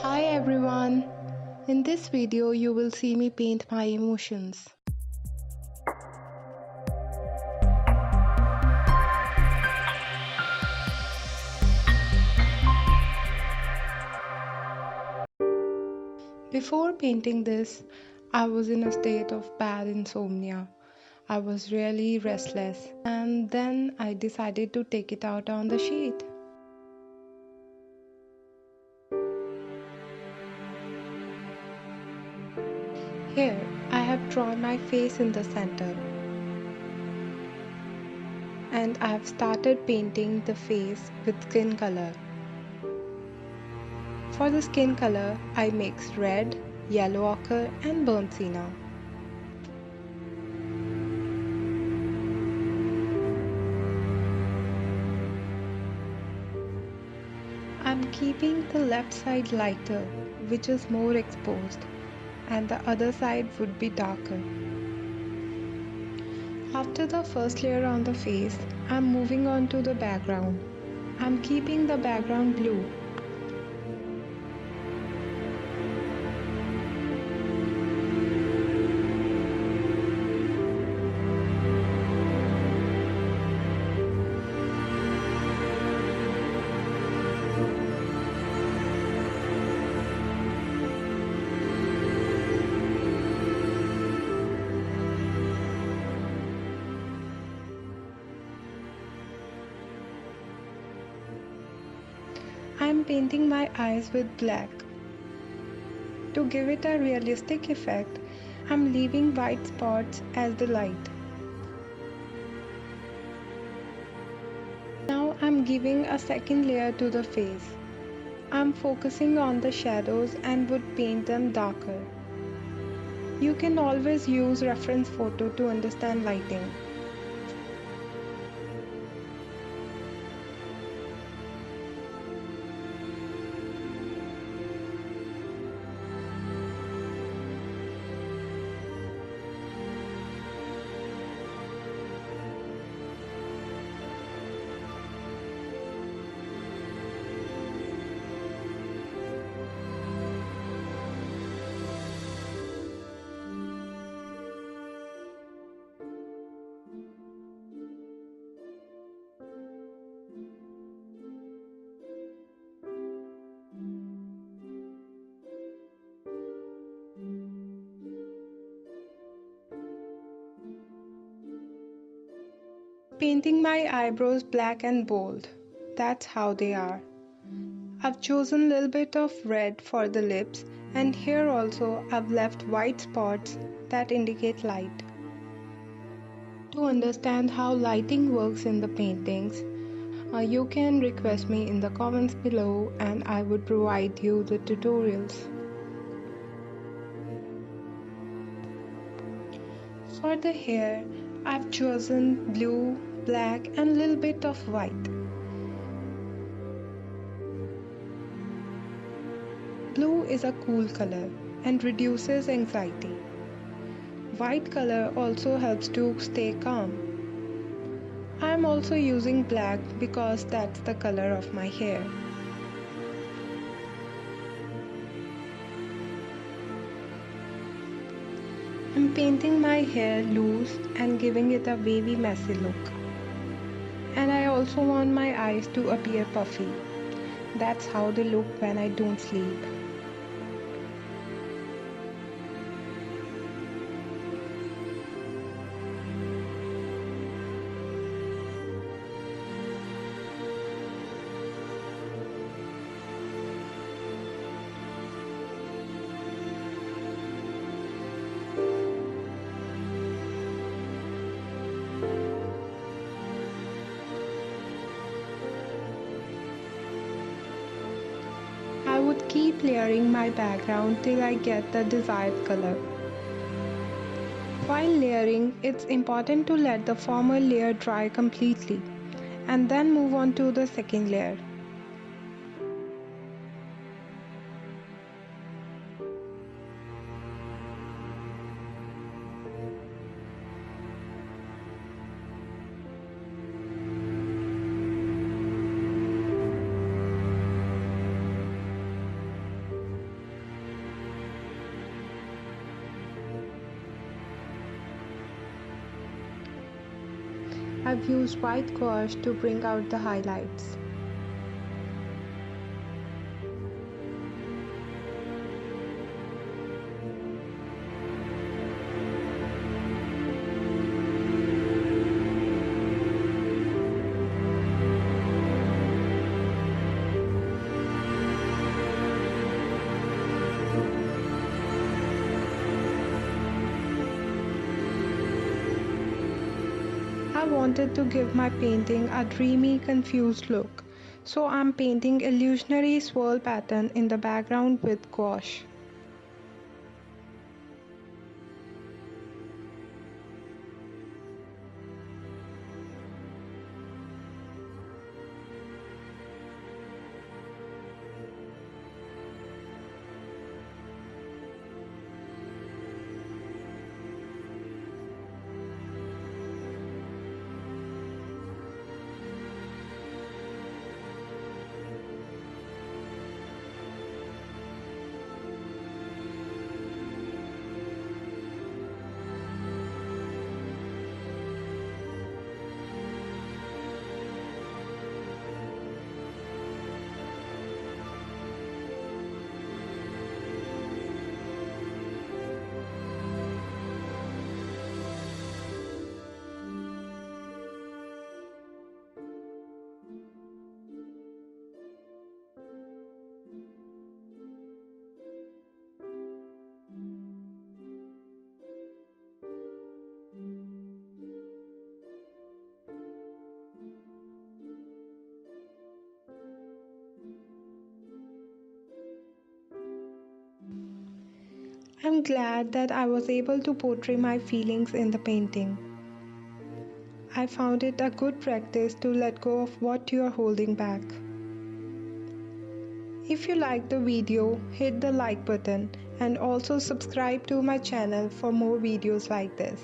Hi everyone! In this video you will see me paint my emotions. Before painting this, I was in a state of bad insomnia. I was really restless and then I decided to take it out on the sheet. Here, I have drawn my face in the center. And I have started painting the face with skin color. For the skin color, I mix red, yellow ochre and burnt sienna. I'm keeping the left side lighter, which is more exposed, and the other side would be darker. After the first layer on the face, I'm moving on to the background. I'm keeping the background blue. I'm painting my eyes with black. To give it a realistic effect, I'm leaving white spots as the light. Now I'm giving a second layer to the face. I'm focusing on the shadows and would paint them darker. You can always use reference photo to understand lighting. Painting my eyebrows black and bold. That's how they are. I've chosen a little bit of red for the lips, and here also I've left white spots that indicate light. To understand how lighting works in the paintings, you can request me in the comments below and I would provide you the tutorials. For the hair, I've chosen blue, black and a little bit of white. Blue is a cool color and reduces anxiety. White color also helps to stay calm. I am also using black because that's the color of my hair. I'm painting my hair loose and giving it a wavy, messy look. And I also want my eyes to appear puffy. That's how they look when I don't sleep. I would keep layering my background till I get the desired color. While layering, it's important to let the former layer dry completely and then move on to the second layer. I've used white gouache to bring out the highlights. I wanted to give my painting a dreamy, confused look, so I'm painting illusionary swirl pattern in the background with gouache. I'm glad that I was able to portray my feelings in the painting. I found it a good practice to let go of what you are holding back. If you liked the video, hit the like button and also subscribe to my channel for more videos like this.